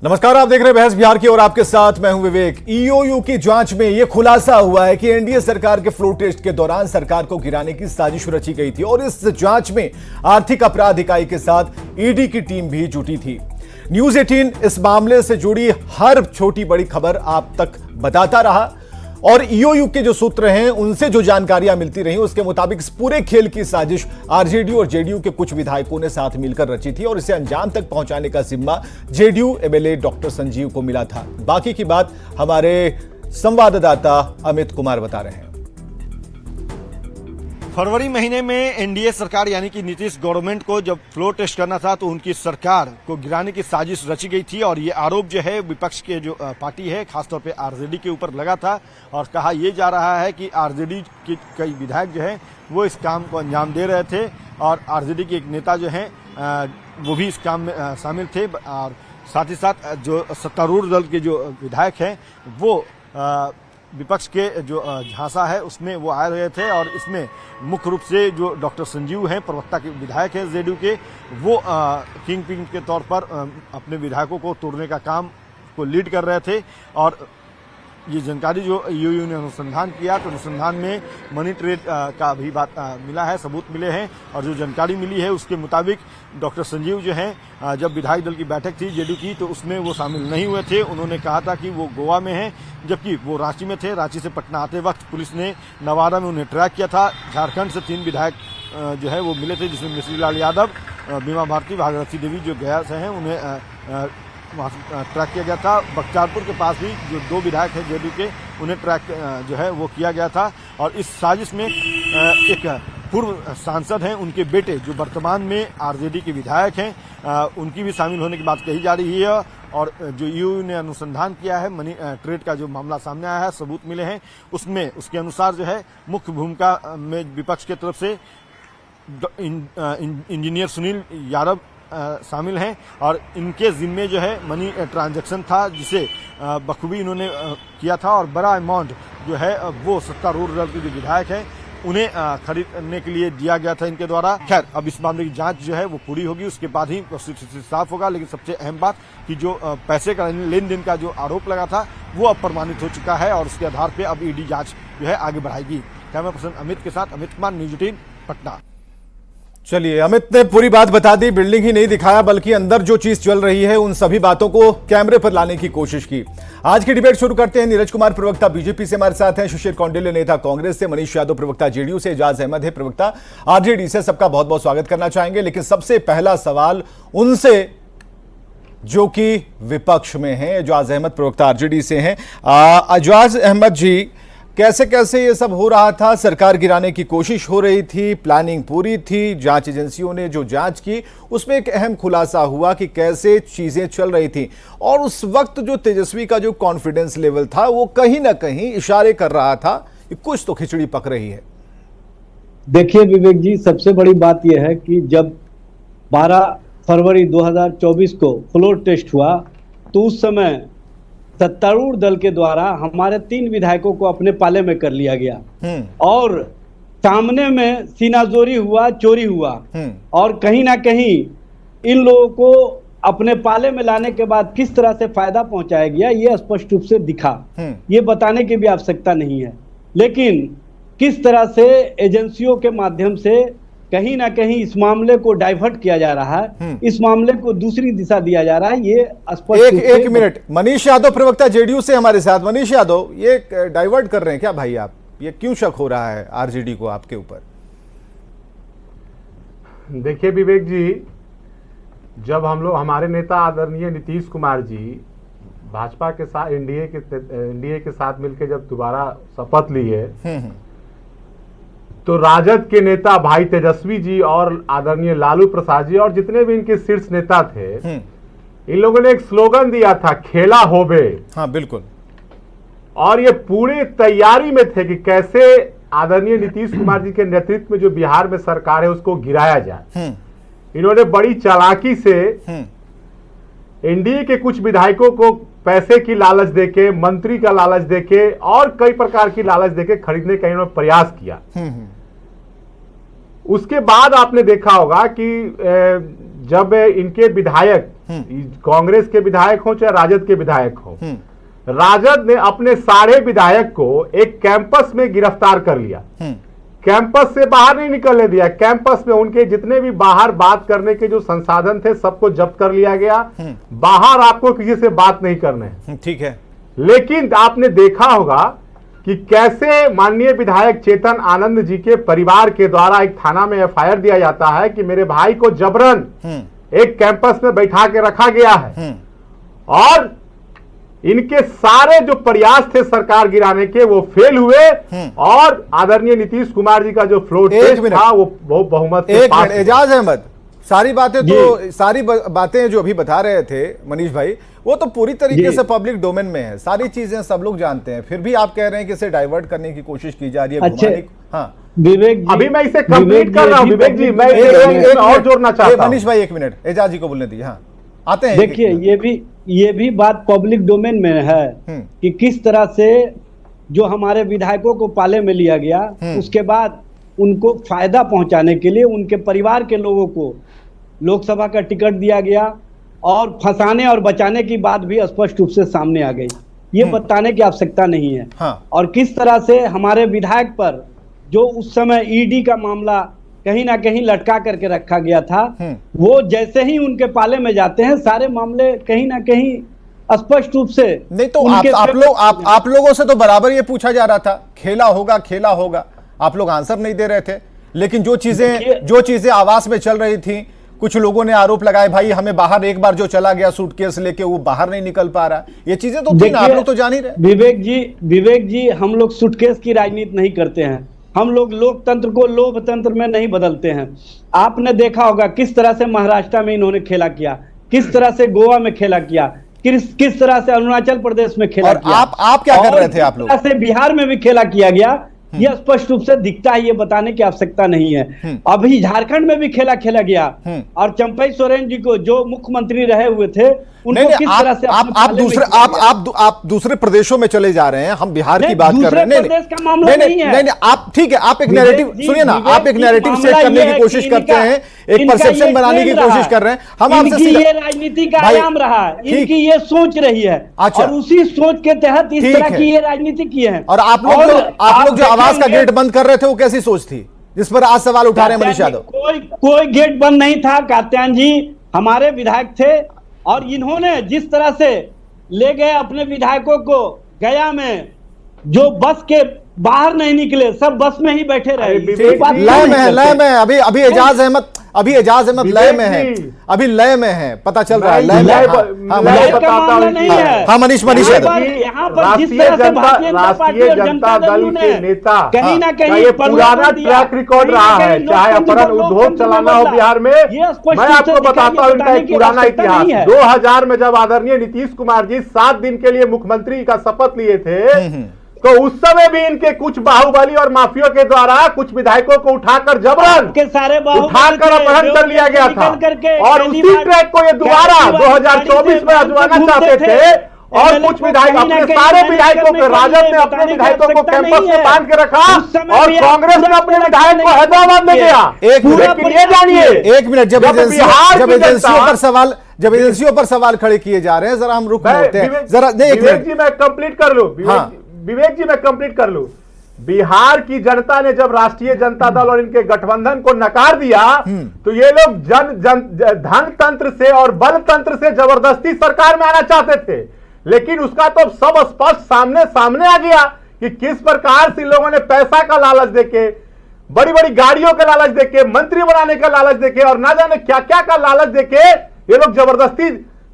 नमस्कार, आप देख रहे हैं बहस बिहार की और आपके साथ मैं हूं विवेक। ईओयू की जांच में यह खुलासा हुआ है कि एनडीए सरकार के फ्लोर टेस्ट के दौरान सरकार को गिराने की साजिश रची गई थी और इस जांच में आर्थिक अपराध इकाई के साथ ईडी की टीम भी जुटी थी। न्यूज 18 इस मामले से जुड़ी हर छोटी बड़ी खबर आप तक बताता रहा और ईओयू के जो सूत्र हैं उनसे जो जानकारियां मिलती रही उसके मुताबिक इस पूरे खेल की साजिश आरजेडी और जेडीयू के कुछ विधायकों ने साथ मिलकर रची थी और इसे अंजाम तक पहुंचाने का जिम्मा जेडीयू एमएलए डॉक्टर संजीव को मिला था। बाकी की बात हमारे संवाददाता अमित कुमार बता रहे हैं। फरवरी महीने में एनडीए सरकार यानी कि नीतीश गवर्नमेंट को जब फ्लोर टेस्ट करना था तो उनकी सरकार को गिराने की साजिश रची गई थी और ये आरोप जो है विपक्ष के जो पार्टी है खासतौर पे आरजेडी के ऊपर लगा था और कहा यह जा रहा है कि आरजेडी के कई विधायक जो है वो इस काम को अंजाम दे रहे थे और आरजेडी के एक नेता जो है वो भी इस काम में शामिल थे और साथ ही साथ जो सत्तारूढ़ दल के जो विधायक हैं वो विपक्ष के जो झांसा है उसमें वो आए रहे थे और इसमें मुख्य रूप से जो डॉक्टर संजीव हैं प्रवक्ता के विधायक हैं जेडीयू के, वो किंग पिन के तौर पर अपने विधायकों को तोड़ने का काम को लीड कर रहे थे। और ये जानकारी जो ईओयू ने अनुसंधान किया तो अनुसंधान में मनी ट्रेड का भी बात मिला है, सबूत मिले हैं और जो जानकारी मिली है उसके मुताबिक डॉक्टर संजीव जो हैं जब विधायक दल की बैठक थी जेडीयू की तो उसमें वो शामिल नहीं हुए थे। उन्होंने कहा था कि वो गोवा में हैं जबकि वो रांची में थे। रांची से पटना आते वक्त पुलिस ने नवादा में उन्हें ट्रैक किया था। झारखंड से 3 विधायक जो है वो मिले थे जिसमें मिश्री लाल यादव, बीमा भारती, भागीरथी देवी जो गया से हैं उन्हें वहाँ ट्रैक किया गया था। बख्तियारपुर के पास भी जो 2 विधायक हैं जेडीयू के उन्हें ट्रैक जो है वो किया गया था और इस साजिश में एक पूर्व सांसद हैं उनके बेटे जो वर्तमान में आरजेडी के विधायक हैं उनकी भी शामिल होने की बात कही जा रही है। और जो ईओयू ने अनुसंधान किया है मनी ट्रेड का जो मामला सामने आया है, सबूत मिले हैं उसमें उसके अनुसार जो है मुख्य भूमिका में विपक्ष की तरफ से इंजीनियर सुनील यादव शामिल हैं और इनके जिम्मे जो है मनी ट्रांजैक्शन था जिसे बखूबी इन्होंने किया था और बड़ा अमाउंट जो है वो सत्तारूढ़ दल के जो विधायक हैं उन्हें खरीदने के लिए दिया गया था इनके द्वारा। खैर अब इस मामले की जांच जो है वो पूरी होगी, उसके बाद ही साफ होगा। लेकिन सबसे अहम बात कि जो पैसे का लेन देन का जो आरोप लगा था वो अब प्रमाणित हो चुका है और उसके आधार पर अब ईडी जांच जो है आगे बढ़ाएगी। कैमरा पर्सन अमित के साथ अमित कुमार, न्यूज 18 पटना। चलिए, अमित ने पूरी बात बता दी, बिल्डिंग ही नहीं दिखाया बल्कि अंदर जो चीज चल रही है उन सभी बातों को कैमरे पर लाने की कोशिश की। आज की डिबेट शुरू करते हैं। नीरज कुमार प्रवक्ता बीजेपी से हमारे साथ हैं, शिशिर कौंडिल्य नेता कांग्रेस से, मनीष यादव प्रवक्ता जेडीयू से, एजाज अहमद है प्रवक्ता आरजेडी से। सबका बहुत बहुत स्वागत करना चाहेंगे। लेकिन सबसे पहला सवाल उनसे जो कि विपक्ष में है, एजाज अहमद प्रवक्ता आरजेडी से हैं। एजाज अहमद जी, कैसे कैसे ये सब हो रहा था? सरकार गिराने की कोशिश हो रही थी, प्लानिंग पूरी थी, जांच एजेंसियों ने जो जांच की उसमें एक अहम खुलासा हुआ कि कैसे चीजें चल रही थी और उस वक्त जो तेजस्वी का जो कॉन्फिडेंस लेवल था वो कहीं ना कहीं इशारे कर रहा था कि कुछ तो खिचड़ी पक रही है। देखिए विवेक जी, सबसे बड़ी बात यह है कि जब 12 फरवरी 2024 को फ्लोर टेस्ट हुआ तो उस समय सत्तारूढ़ दल के द्वारा हमारे 3 विधायकों को अपने पाले में कर लिया गया और सामने में सीनाजोरी हुआ, चोरी हुआ और कहीं ना कहीं इन लोगों को अपने पाले में लाने के बाद किस तरह से फायदा पहुंचाया गया ये स्पष्ट रूप से दिखा। ये बताने की भी आवश्यकता नहीं है, लेकिन किस तरह से एजेंसियों के माध्यम से कहीं ना कहीं इस मामले को डाइवर्ट किया जा रहा है, इस मामले को दूसरी दिशा दिया जा रहा है, ये स्पष्ट। एक मिनट, मनीष यादव प्रवक्ता जेडीयू से हमारे साथ। मनीष यादव, ये डाइवर्ट कर रहे हैं क्या भाई आप? ये क्यों शक हो रहा है आरजेडी को आपके ऊपर? देखिए विवेक जी, जब हम लोग हमारे नेता आदरणीय नीतीश कुमार जी भाजपा के साथ एनडीए के साथ मिलकर जब दोबारा शपथ लिए तो राजद के नेता भाई तेजस्वी जी और आदरणीय लालू प्रसाद जी और जितने भी इनके शीर्ष नेता थे इन लोगों ने एक स्लोगन दिया था, खेला होबे। हाँ बिल्कुल। और ये पूरे तैयारी में थे कि कैसे आदरणीय नीतीश कुमार जी के नेतृत्व में जो बिहार में सरकार है उसको गिराया जाए। इन्होंने बड़ी चालाकी से एनडीए के कुछ विधायकों को पैसे की लालच देके, मंत्री का लालच देके और कई प्रकार की लालच देके खरीदने का इन्होंने प्रयास किया। उसके बाद आपने देखा होगा कि जब इनके विधायक कांग्रेस के विधायक हो चाहे राजद के विधायक हो, राजद ने अपने सारे विधायक को एक कैंपस में गिरफ्तार कर लिया, कैंपस से बाहर नहीं निकलने दिया। कैंपस में उनके जितने भी बाहर बात करने के जो संसाधन थे सबको जब्त कर लिया गया। बाहर आपको किसी से बात नहीं करने, ठीक है। लेकिन आपने देखा होगा कि कैसे माननीय विधायक चेतन आनंद जी के परिवार के द्वारा एक थाना में एफआईआर दिया जाता है कि मेरे भाई को जबरन एक कैंपस में बैठा के रखा गया है, और इनके सारे जो प्रयास थे सरकार गिराने के वो फेल हुए, और आदरणीय नीतीश कुमार जी का जो फ्लोर टेस्ट था वो बहुमत से पास हुआ। एजाज अहमद, सारी बातें जो अभी बता रहे थे मनीष भाई, वो तो पूरी तरीके से पब्लिक डोमेन में है, सारी चीजें सब लोग जानते हैं, फिर भी आप कह रहे हैं कि इसे डाइवर्ट करने की कोशिश की जा रही है। अच्छा, हाँ विवेक जी, अभी मैं इसे कंप्लीट कर रहा हूं। विवेक जी, मैं एक और जोड़ना चाहता हूं। मनीष भाई एक मिनट, एजाज जी को बोलने दीजिए। हाँ आते हैं। देखिए ये भी बात पब्लिक डोमेन में है कि किस तरह से जो हमारे विधायकों को पाले में लिया गया, उसके बाद उनको फायदा पहुंचाने के लिए उनके परिवार के लोगों को लोकसभा का टिकट दिया गया, और फंसाने और बचाने की बात भी स्पष्ट रूप से सामने आ गई। ये बताने की आवश्यकता नहीं है। हाँ। और किस तरह से हमारे विधायक पर जो उस समय ईडी का मामला कहीं ना कहीं लटका करके रखा गया था, वो जैसे ही उनके पाले में जाते हैं सारे मामले कहीं ना कहीं स्पष्ट रूप से नहीं तो आप लोगों से तो बराबर ये पूछा जा रहा था, खेला होगा, आप लोग आंसर नहीं दे रहे थे। लेकिन जो चीजें आवाज में चल रही थी, कुछ लोगों ने आरोप लगाए भाई हमें बाहर एक बार जो चला गया सूटकेस लेके वो बाहर नहीं निकल पा रहा, ये चीजें तो थी ना, आप लोग तो जान ही रहे। विवेक जी हम लोग सूटकेस की राजनीति नहीं करते हैं, हम लोग लोकतंत्र को लोकतंत्र में नहीं बदलते हैं। आपने देखा होगा किस तरह से महाराष्ट्र में इन्होंने खेला किया, किस तरह से गोवा में खेला किया, किस तरह से अरुणाचल प्रदेश में खेला किया। आप क्या कर रहे थे? आप लोग से बिहार में भी खेला किया गया, ये स्पष्ट रूप से दिखता है, ये बताने की आवश्यकता नहीं है। अभी झारखंड में भी खेला गया, और चंपई सोरेन जी को जो मुख्यमंत्री रहे हुए थे उनको किस तरह से आप दूसरे प्रदेशों में चले जा रहे हैं, हम बिहार की बात कर रहे हैं। नहीं, आप ठीक है, आप एक नैरेटिव सुनिए ना, आप एक नैरेटिव सेट करने की कोशिश करते हैं, एक परसेप्शन बनाने की कोशिश कर रहे हैं। हम आपसे ये राजनीति का आयाम रहा, इनकी ये सोच रही है, और उसी सोच के तहत इस तरह की ये राजनीति की है। और आप लोग जो आवाज का गेट बंद कर रहे थे वो कैसी सोच थी जिस पर आज सवाल उठा रहे हैं मनीष यादव? कोई गेट बंद नहीं था। कात्यायन जी हमारे विधायक थे, और इन्होंने जिस तरह से ले गए अपने विधायकों को गया में, जो बस के बाहर नहीं निकले, सब बस में ही बैठे रहे। लय में अभी एजाज अहमद लय में है, अभी लय में है, पता चल रहा है लय में। हाँ मनीष यादव, यहाँ पर जिस तरह से राष्ट्रीय जनता दल के नेता कहीं ना कहीं पुराना ट्रैक रिकॉर्ड रहा है, चाहे अपहरण उद्योग चलाना हो बिहार में। मैं आपको बताता हूँ इनका एक पुराना इतिहास। 2000 में जब आदरणीय नीतीश कुमार जी 7 दिन के लिए मुख्यमंत्री का शपथ लिए थे, तो उस समय भी इनके कुछ बाहुबली और माफियों के द्वारा कुछ विधायकों को उठाकर जबरन उठाकर अपहरण कर लिया गया था, और उसी ट्रैक को ये दोबारा 2024 में आजमाना चाहते थे। और कुछ विधायक, अपने सारे विधायकों को, राजद ने अपने विधायकों को कैंपस में बांध के रखा, और कांग्रेस ने अपने विधायक को हैदराबाद में गया। लेकिन ये जानिए, एक मिनट, जब एजेंसियों पर सवाल खड़े किए जा रहे हैं, जरा हम रुक होते हैं जरा। विवेक जी मैं कंप्लीट कर लूं, विवेक जी मैं कंप्लीट कर लूं। बिहार की जनता ने जब राष्ट्रीय जनता दल और इनके गठबंधन को नकार दिया, तो ये लोग धन तंत्र से और बल तंत्र से जबरदस्ती सरकार में आना चाहते थे। लेकिन उसका तो सब स्पष्ट सामने आ गया कि किस प्रकार से लोगों ने पैसा का लालच देके, बड़ी बड़ी गाड़ियों का लालच देके, मंत्री बनाने का लालच देके, और ना जाने क्या क्या का लालच देके ये लोग जबरदस्ती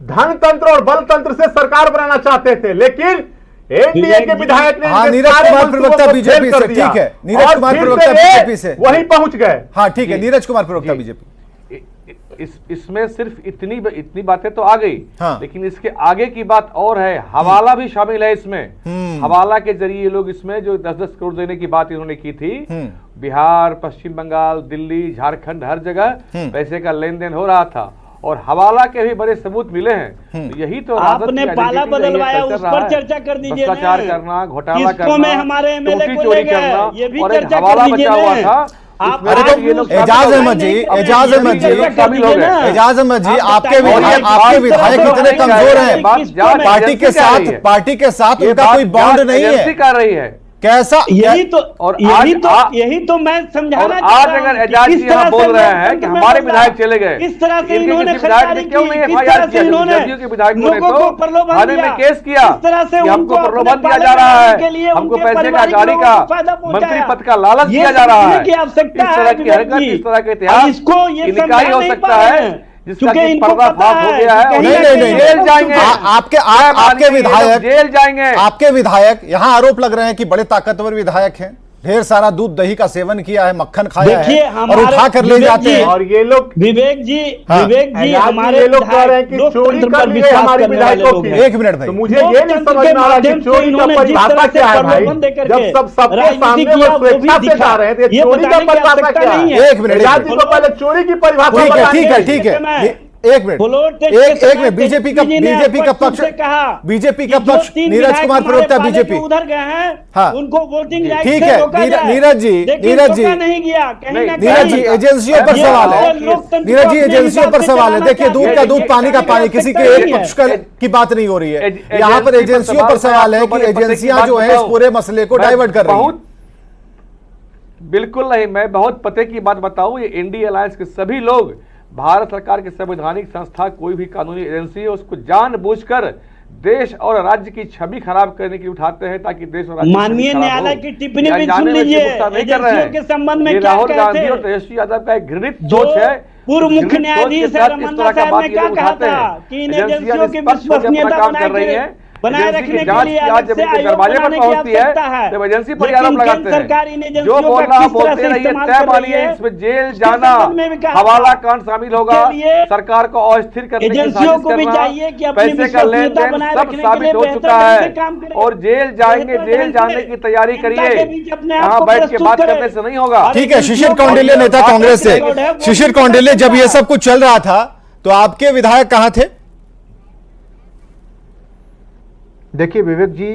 धन तंत्र और बल तंत्र से सरकार बनाना चाहते थे। लेकिन एनडीए के विधायक ने नीरज कुमार प्रवक्ता बीजेपी से, ठीक है, नीरज कुमार प्रवक्ता बीजेपी से वहीं पहुंच गए। हाँ ठीक है, नीरज कुमार प्रवक्ता बीजेपी। इसमें सिर्फ इतनी बातें तो आ गई, हाँ। लेकिन इसके आगे की बात और है, हवाला भी शामिल है इसमें। हवाला के जरिए ये लोग इसमें जो 10-10 करोड़ देने की बात इन्होंने की थी, बिहार, पश्चिम बंगाल, दिल्ली, झारखंड, हर जगह पैसे का लेन देन हो रहा था, और हवाला के भी बड़े सबूत मिले हैं। तो यही तो आपने पाला बदलवाया, उस पर चर्चा कर दीजिए। भ्रष्टाचार करना, घोटाला करना, हमारे एमएलए को चोरी करना, और एक हवाला बचा हुआ था अरे तो एजाज अहमद जी, एजाज अहमद जी, एजाज अहमद जी, आपके विधायक इतने कमजोर हैं, पार्टी के साथ उनका कोई बॉन्ड नहीं है, कर रही है कैसा? यही तो मैं समझाना आज अगर एजाज जी यहाँ बोल रहे हैं कि हमारे विधायक चले गए, इस तरह से इन्होंने क्यों नहीं FIR किया? जदयू के विधायकों ने तो थाने में केस किया कि हमको प्रलोभन दिया जा रहा है, हमको पैसे का, गाड़ी का, मंत्री पद का लालच दिया जा रहा है। इस तरह की हरकत, इस तरह का इतिहास इनका ही हो सकता है जिसका पर्दाफाश हो गया है। नहीं, जेल जाएंगे आपके विधायक, जेल जाएंगे आपके विधायक। यहाँ आरोप लग रहे हैं कि बड़े ताकतवर विधायक हैं, ढेर सारा दूध दही का सेवन किया है, मक्खन खाया है और उठा कर ले जाते हैं। और ये लोग विवेक जी हमारे ये लोग कह रहे हैं कि चोरी कर लिए हमारे विधायकों की। एक मिनट भाई, तो मुझे ये नहीं समझ में आ रहा कि चोरी का परिभाषा क्या है भाई? जब सब सबके सामने वो स्वेच्छा से जा रहे हैं, चोरी का परिभाषा क्या है? एक मिनट, एजाज जी को पहले चोरी की परिभाषा ठीक है, एक मिनट। बीजेपी का पक्ष, बीजेपी का पक्ष, नीरज कुमार प्रवक्ता बीजेपी उधर गए हैं, हाँ उनको वोटिंग राइट ठीक है। नीरज जी नहीं गया, नीरज जी एजेंसियों पर सवाल है, नीरज जी एजेंसियों पर सवाल है। देखिए, दूध का दूध पानी का पानी, किसी के एक पक्ष की बात नहीं हो रही है, यहाँ पर एजेंसियों पर सवाल है कि एजेंसियां जो है इस पूरे मसले को डाइवर्ट कर रही हैं। बिल्कुल नहीं, मैं बहुत पते की बात बताऊं, ये इंडी अलायंस के सभी लोग भारत सरकार की संवैधानिक संस्था, कोई भी कानूनी एजेंसी है, उसको जानबूझकर देश और राज्य की छवि खराब करने के लिए उठाते हैं, ताकि देश और राज्य माननीय न्यायालय की टिप्पणी भी सुन लीजिए एजेंसियों के संबंध में क्या राहुल गांधी और तेजस्वी यादव का एक घृणित सोच है। पूर्व मुख्य न्यायाधीश रमन्ना साहब ने क्या कहा था कि इन एजेंसियों की विश्वसनीयता बनाए रखने के लिए अलग से आयोग बनाने की आवश्यकता है। जब एजेंसी पर आरोप लगाते हैं, जो बोल रहा बोलते रहिए, तय मानिए, इसमें जेल जाना, हवाला कांड शामिल होगा, सरकार को अस्थिर करने की एजेंसियों को भी चाहिए कि अपनी पैसे का लेन देन सब साबित हो चुका है और जेल जाएंगे, जेल जाने की तैयारी करिए, यहाँ बैठ के बात करने से नहीं होगा। ठीक है। शिशिर कौंडिल्य, नेता कांग्रेस से, शिशिर कौंडिल्य, जब ये सब कुछ चल रहा था तो आपके विधायक कहां थे? देखिए विवेक जी,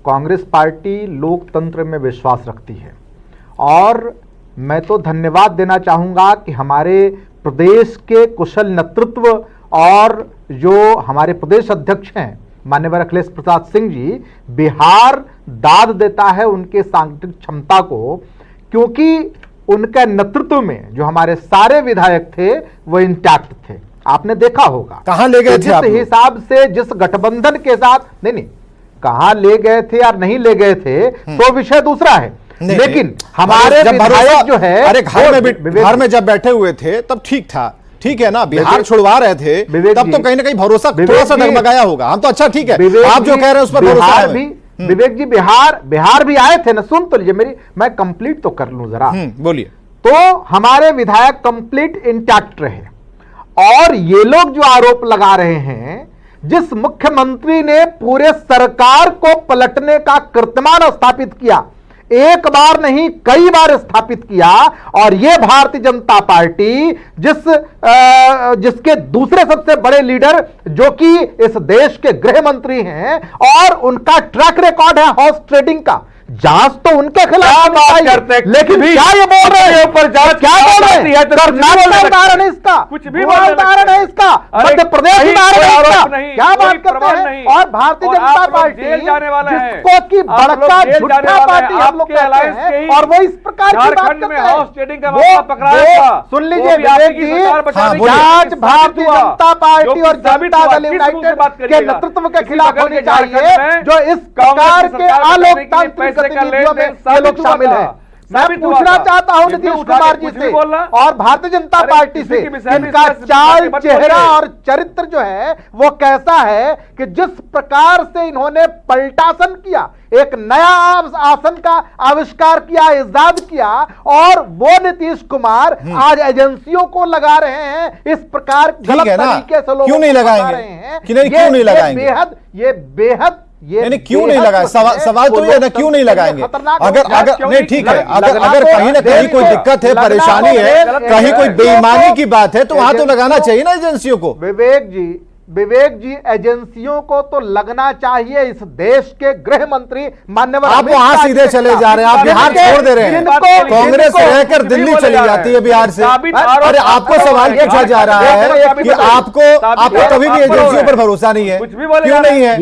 कांग्रेस पार्टी लोकतंत्र में विश्वास रखती है और मैं तो धन्यवाद देना चाहूँगा कि हमारे प्रदेश के कुशल नेतृत्व और जो हमारे प्रदेश अध्यक्ष हैं माननीय अखिलेश प्रसाद सिंह जी, बिहार दाद देता है उनके सांगठनिक क्षमता को, क्योंकि उनके नेतृत्व में जो हमारे सारे विधायक थे वो इंटैक्ट थे। आपने देखा होगा कहां ले गए थे, जिस हिसाब से जिस गठबंधन के साथ, नहीं कहां ले गए थे या नहीं ले गए थे तो विषय दूसरा है, लेकिन हमारे विधायक जो है, अरे घर में जब बैठे हुए थे तब ठीक था, ठीक है ना, बिहार छुड़वा रहे थे तब तो कहीं ना कहीं भरोसा थोड़ा सा डगमगाया होगा। हम तो अच्छा ठीक है, आप जो कह रहे हैं उस पर भरोसा है। विवेक जी बिहार भी आए थे ना, सुन तो लीजिए मैं कंप्लीट तो कर लूं जरा, बोलिए। तो हमारे विधायक कंप्लीट इंटैक्ट रहे और ये लोग जो आरोप लगा रहे हैं, जिस मुख्यमंत्री ने पूरे सरकार को पलटने का कीर्तिमान स्थापित किया, एक बार नहीं कई बार स्थापित किया, और यह भारतीय जनता पार्टी जिसके दूसरे सबसे बड़े लीडर जो कि इस देश के गृह मंत्री हैं और उनका ट्रैक रिकॉर्ड है हॉर्स ट्रेडिंग का, जांच तो उनके खिलाफ बात करते हैं, लेकिन क्या ये बोल रहे हैं ऊपर जांच क्या बोल रहे हैं? कर्नाटक का उदाहरण है इसका, कुछ भी उदाहरण है इसका, मध्य प्रदेश उदाहरण है इसका, क्या बात करते हैं? और भारतीय जनता पार्टी जिसको कि बड़का झूठा पार्टी हम लोग कहते हैं और वो इस प्रकार की बात करते हैं। सुन लीजिए विवेक जी, जांच भारतीय जनता पार्टी और जनता दल यूनाइटेड के नेतृत्व के खिलाफ होनी चाहिए, जो इस प्रकार के अलोकतांत्रिक गतिविधियों में ये लोग शामिल हैं। मैं पूछना चाहता हूं नीतीश कुमार जी से और भारतीय जनता पार्टी से, इनका चाल चेहरा और चरित्र जो है वो कैसा है कि जिस प्रकार से इन्होंने पलटासन किया, एक नया आसन का आविष्कार किया, इजाद किया, और वो नीतीश कुमार आज एजेंसियों को लगा रहे हैं इस प्रकार गलत तरीके से लोग क्यों नहीं लगाएंगे? क्यों नहीं लगाएंगे? ये बेहद नहीं क्यों नहीं लगाए? सवाल तो ये ना, क्यों नहीं लगाएंगे? अगर नहीं ठीक है, अगर कहीं ना कहीं कोई दिक्कत है, परेशानी है, कहीं कोई बेईमानी की बात है तो वहां तो लगाना चाहिए ना एजेंसियों को। विवेक जी, विवेक जी, एजेंसियों को तो लगना चाहिए इस देश के गृह मंत्री माननीय आप वहां सीधे चले जा रहे हैं, आप बिहार छोड़ दे रहे हैं, कांग्रेस रहकर दिल्ली चली जाती है बिहार से। अरे आपको सवाल पूछा जा रहा है कि आपको कभी भी एजेंसियों पर भरोसा नहीं है, क्यों नहीं है?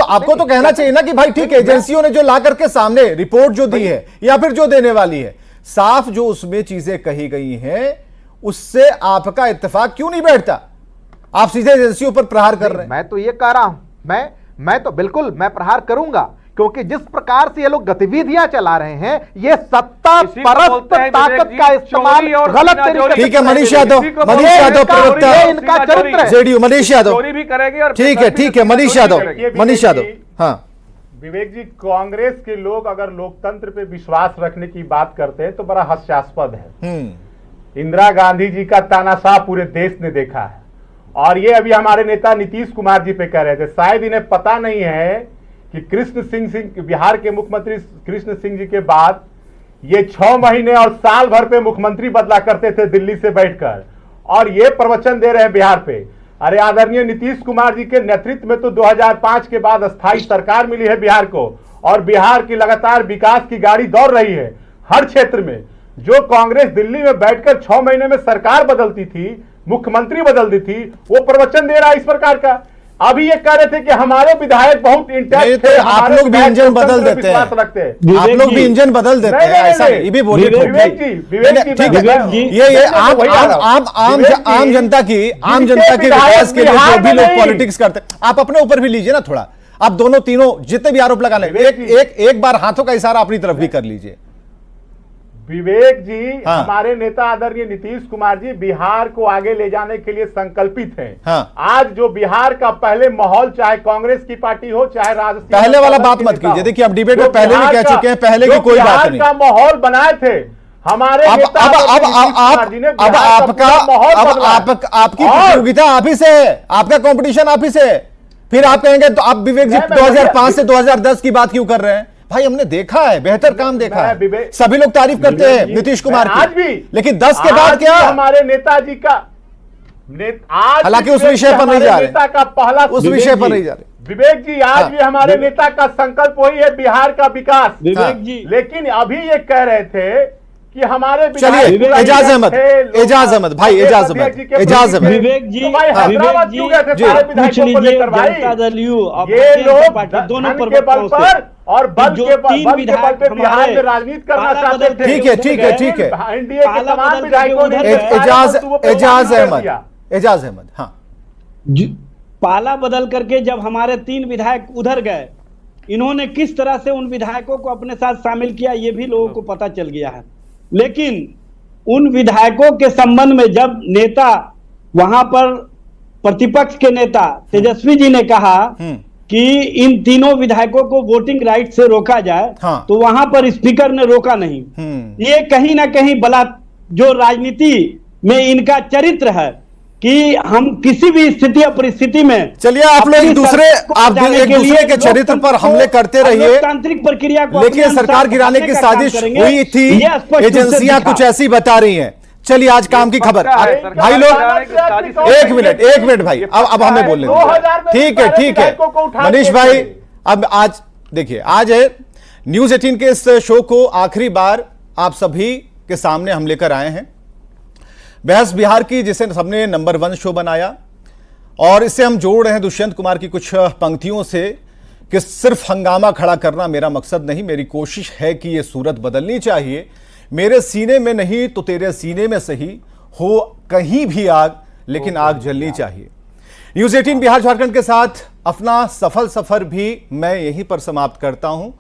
आपको तो कहना चाहिए ना कि भाई ठीक है, एजेंसियों ने जो ला करके सामने रिपोर्ट जो दी है या फिर जो देने वाली है, साफ जो उसमें चीजें कही गई हैं, उससे आपका इत्तेफाक क्यों नहीं बैठता? आप सीधे एजेंसियों पर प्रहार कर रहे हैं। मैं तो ये कह रहा हूं, मैं तो बिल्कुल मैं प्रहार करूंगा, क्योंकि जिस प्रकार से ये लोग गतिविधियां चला रहे हैं, ये सत्ता परस्त ताकत का इस्तेमाल गलत तरीके। ठीक है, मनीष यादव प्रवक्ता इनका चरित्र है। जेडीयू मनीष यादव, चोरी भी करेंगे और ठीक है मनीष यादव। हाँ विवेक जी, कांग्रेस के लोग अगर लोकतंत्र पे विश्वास रखने की बात करते हैं तो बड़ा हास्यास्पद है। इंदिरा गांधी जी का तानाशाह पूरे देश ने देखा है, और ये अभी हमारे नेता नीतीश कुमार जी पे कह रहे थे, शायद इन्हें पता नहीं है कि कृष्ण सिंह बिहार के मुख्यमंत्री कृष्ण सिंह जी के बाद ये 6 महीने और साल भर पे मुख्यमंत्री बदला करते थे दिल्ली से बैठकर, और ये प्रवचन दे रहे हैं बिहार पे। अरे आदरणीय नीतीश कुमार जी के नेतृत्व में तो 2005 के बाद स्थायी सरकार मिली है बिहार को, और बिहार की लगातार विकास की गाड़ी दौड़ रही है हर क्षेत्र में। जो कांग्रेस दिल्ली में बैठकर 6 महीने में सरकार बदलती थी, मुख्यमंत्री बदल दी थी, वो प्रवचन दे रहा है इस प्रकार का। अभी ये कह रहे थे कि हमारे विधायक बहुत इंटेक्ट थे, आप लोग भी इंजन बदल देते हैं, आप लोग भी इंजन बदल देते हैं, ऐसा ये भी बोलिए। विवेक जी, ये आम जनता की विकास के लिए जो भी लोग पॉलिटिक्स करते हैं, आप अपने ऊपर भी लीजिए ना थोड़ा। आप दोनों तीनों जितने भी आरोप लगा लें, एक बार हाथों का इशारा अपनी तरफ भी कर लीजिए। विवेक जी, हमारे नेता आदरणीय नीतीश कुमार जी बिहार को आगे ले जाने के लिए संकल्पित हैं। आज जो बिहार का पहले माहौल, चाहे कांग्रेस की पार्टी हो चाहे राजस्थान, पहले वाला बात मत कीजिए। देखिए, अब डिबेट में पहले भी कह चुके हैं, पहले की कोई बात नहीं। का माहौल बनाए थे हमारे नेता, आपकी प्रतियोगिता आप ही से है, आपका कंपटीशन आप ही से है। फिर आप कहेंगे तो आप विवेक जी 2005 से 2010 की बात क्यों कर रहे हैं? भाई हमने देखा है, बेहतर काम देखा है, सभी लोग तारीफ करते हैं नीतीश कुमार की, आज भी, लेकिन 10 के बाद क्या? हमारे नेताजी का आज, हालांकि उस विषय पर नहीं जा रहे, नेता का पहला उस विषय पर नहीं जा रहे। विवेक जी, आज भी हमारे नेता का संकल्प वही है, बिहार का विकास। विवेक जी, लेकिन अभी ये कह रहे थे कि हमारे, चलिए एजाज अहमद भाई, एजाज अहमद विवेक जी, हैदराबाद क्यों गए थे सारे विधायकों को लेकर? भाई ये लोग दोनों के बल पर और बल के बल पे बिहार में राजनीति करना चाहते थे। ठीक है एनडीए के तमाम विधायकों ने एजाज अहमद, हाँ, पाला बदल करके जब हमारे 3 विधायक उधर गए, इन्होंने किस तरह से उन विधायकों को अपने साथ शामिल किया, ये भी लोगों को पता चल गया है। लेकिन उन विधायकों के संबंध में जब नेता, वहां पर प्रतिपक्ष के नेता तेजस्वी जी ने कहा कि इन तीनों विधायकों को वोटिंग राइट से रोका जाए, तो वहां पर स्पीकर ने रोका नहीं। ये कहीं ना कहीं जो राजनीति में इनका चरित्र है कि हम किसी भी स्थिति और परिस्थिति में, चलिए आप लोग एक दूसरे के चरित्र पर हमले करते रहिए, तांत्रिक प्रक्रिया को, लेकिन सरकार गिराने की साजिश हुई थी, एजेंसियां कुछ ऐसी बता रही हैं। चलिए आज काम की खबर, भाई लोग एक मिनट भाई, अब हमें बोलने दीजिए। ठीक है मनीष भाई, अब आज देखिए, आज है न्यूज 18 के इस शो को आखिरी बार आप सभी के सामने हम लेकर आए हैं। बहस बिहार की, जिसे सबने नंबर 1 शो बनाया, और इससे हम जोड़ रहे हैं दुष्यंत कुमार की कुछ पंक्तियों से कि सिर्फ हंगामा खड़ा करना मेरा मकसद नहीं, मेरी कोशिश है कि यह सूरत बदलनी चाहिए। मेरे सीने में नहीं तो तेरे सीने में सही हो कहीं भी आग, लेकिन आग जलनी चाहिए। न्यूज 18 बिहार झारखंड के साथ अपना सफल सफर भी मैं यहीं पर समाप्त करता हूं।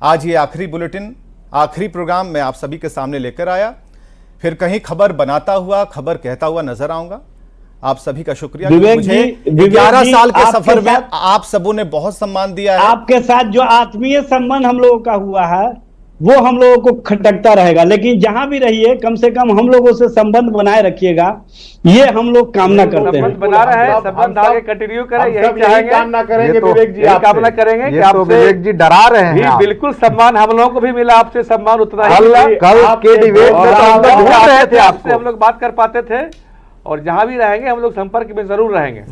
आज ये आखिरी बुलेटिन, आखिरी प्रोग्राम मैं आप सभी के सामने लेकर आया। फिर कहीं खबर बनाता हुआ, खबर कहता हुआ नजर आऊंगा। आप सभी का शुक्रिया। मुझे 11 साल के सफर में आप सबों ने बहुत सम्मान दिया है। आपके साथ जो आत्मीय संबंध हम लोगों का हुआ है वो हम लोगों को खटकता रहेगा, लेकिन जहां भी रहिए कम से कम हम लोगों से संबंध बनाए रखिएगा, ये हम लोग कामना करते हैं। बना रहे हैं, संबंध आगे कंटिन्यू करें, यही चाहेंगे, कामना करेंगे। विवेक जी कामना करेंगे कि आपसे, विवेक जी डरा रहे हैं, बिल्कुल सम्मान हम लोगों को भी मिला, आपसे सम्मान उतना ही मिला। कल के डिबेट में आपसे हम लोग बात कर पाते थे, और जहां भी रहेंगे हम लोग संपर्क में जरूर रहेंगे।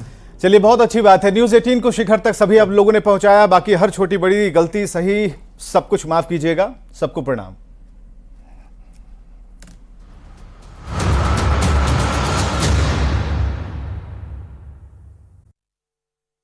चलिए, बहुत अच्छी बात है। न्यूज़ 18 को शिखर तक सभी आप लोगों ने पहुंचाया। बाकी हर छोटी बड़ी गलती सही सब कुछ माफ कीजिएगा। सबको प्रणाम।